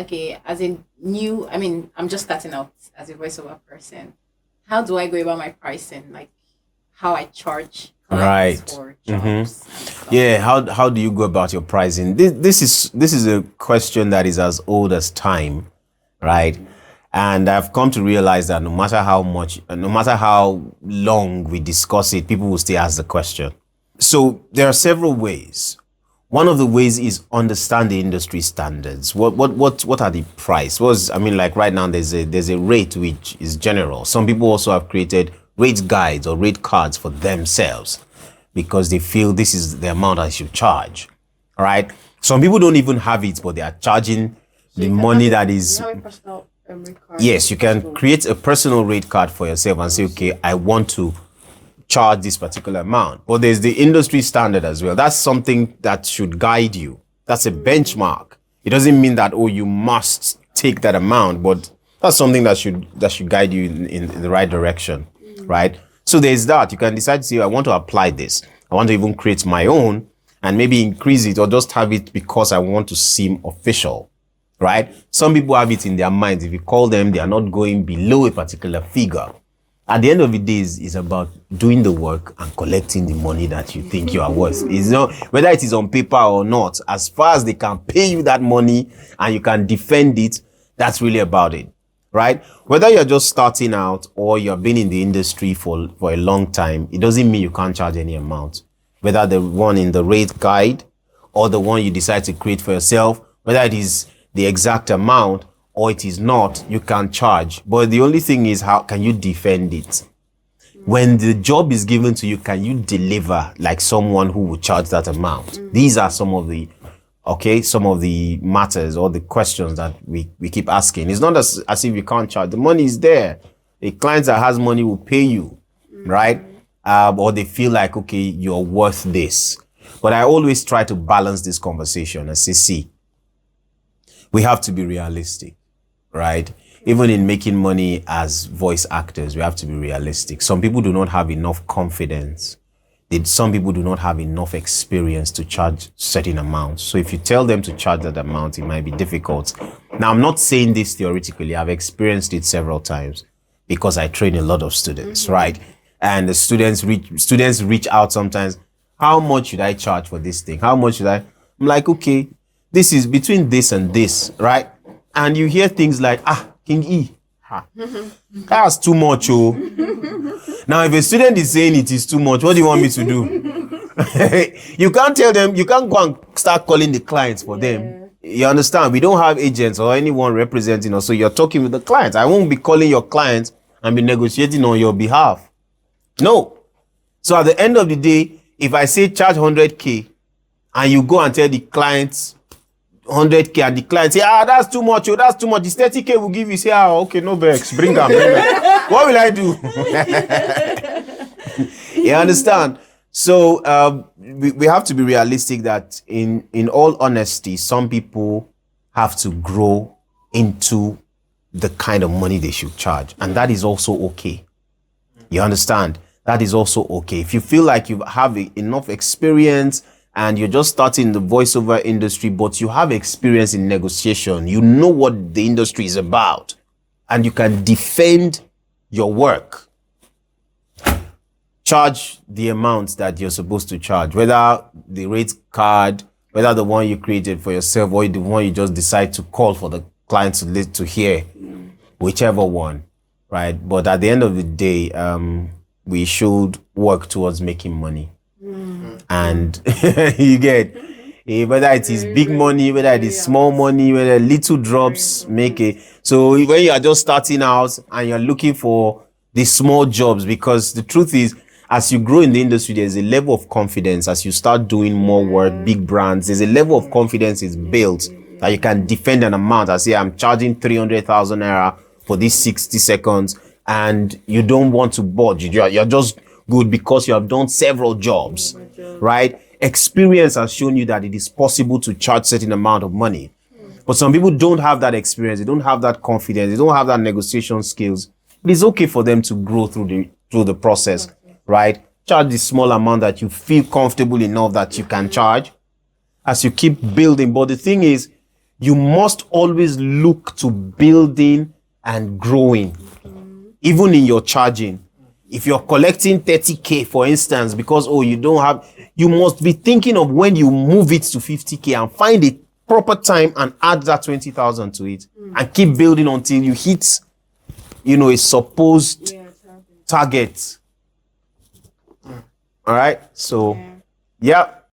okay, as a new, I mean, I'm just starting out as a voiceover person. How do I go about my pricing? Like how I charge clients Right. for jobs and stuff. Yeah. How do you go about your pricing? This is a question that is as old as time, right? And I've come to realize that no matter how long we discuss it, people will still ask the question. So there are several ways. One of the ways is understand the industry standards. What are the price? I mean, like right now there's a rate which is general. Some people also have created rate guides or rate cards for themselves because they feel this is the amount I should charge. All right. Some people don't even have it, but they are charging So the you can money have that a, is. you have a personal card. Yes, you can create a personal rate card for yourself and say, okay, I want to charge this particular amount. But there's the industry standard as well. That's something that should guide you. That's a benchmark. It doesn't mean that, oh, you must take that amount, but that's something that should guide you in the right direction, right? So there's that. You can decide to say, I want to apply this. I want to even create my own and maybe increase it or just have it because I want to seem official, right? Some people have it in their minds. If you call them, they are not going below a particular figure. At the end of the day, is about doing the work and collecting the money that you think you are worth. It's not whether it is on paper or not. As far as they can pay you that money and you can defend it, that's really about it, right? Whether you're just starting out or you've been in the industry for a long time, it doesn't mean you can't charge any amount. Whether the one in the rate guide or the one you decide to create for yourself, whether it is the exact amount or it is not, you can charge. But the only thing is, how can you defend it? When the job is given to you, can you deliver like someone who will charge that amount? These are some of the matters or the questions that we keep asking. It's not as if you can't charge. The money is there. A client that has money will pay you, right? Or they feel like, okay, you're worth this. But I always try to balance this conversation and say, see, we have to be realistic, right? Even in making money as voice actors, we have to be realistic. Some people do not have enough confidence. Some people do not have enough experience to charge certain amounts. So if you tell them to charge that amount, it might be difficult. Now, I'm not saying this theoretically. I've experienced it several times because I train a lot of students, right? And the students reach out sometimes. How much should I charge for this thing? How much should I? I'm like, okay, this is between this and this, right? And you hear things like, King E, that's too much, oh. Now, if a student is saying it is too much, what do you want me to do? You can't tell them, you can't go and start calling the clients for them. You understand? We don't have agents or anyone representing us, so you're talking with the clients. I won't be calling your clients and be negotiating on your behalf. No. So at the end of the day, if I say charge 100K and you go and tell the clients 100K and the client say, that's too much, that's too much. This 30K will give you, say, okay, no vex, bring them. What will I do? You understand? So we have to be realistic that in all honesty, some people have to grow into the kind of money they should charge. And that is also okay. You understand? That is also okay. If you feel like you have enough experience and you're just starting the voiceover industry, but you have experience in negotiation, you know what the industry is about, and you can defend your work, charge the amounts that you're supposed to charge, whether the rate card, whether the one you created for yourself or the one you just decide to call for the client to hear, whichever one, right? But at the end of the day, we should work towards making money. And you get whether it is big money, whether it is small money, whether little drops make it. So when you are just starting out and you're looking for the small jobs, because the truth is, as you grow in the industry, there's a level of confidence. As you start doing more work, big brands, there's a level of confidence is built that you can defend an amount. I say I'm charging 300,000 naira for these 60 seconds, and you don't want to budge. You're just good because you have done several jobs, right? Experience has shown you that it is possible to charge certain amount of money. But some people don't have that experience. They don't have that confidence. They don't have that negotiation skills. It is okay for them to grow through the process, right? Charge the small amount that you feel comfortable enough that you can charge as you keep building. But the thing is, you must always look to building and growing, even in your charging. If you're collecting 30K, for instance, because, you don't have, you must be thinking of when you move it to 50K and find a proper time and add that 20,000 to it and keep building until you hit, a supposed target. All right. So, yeah.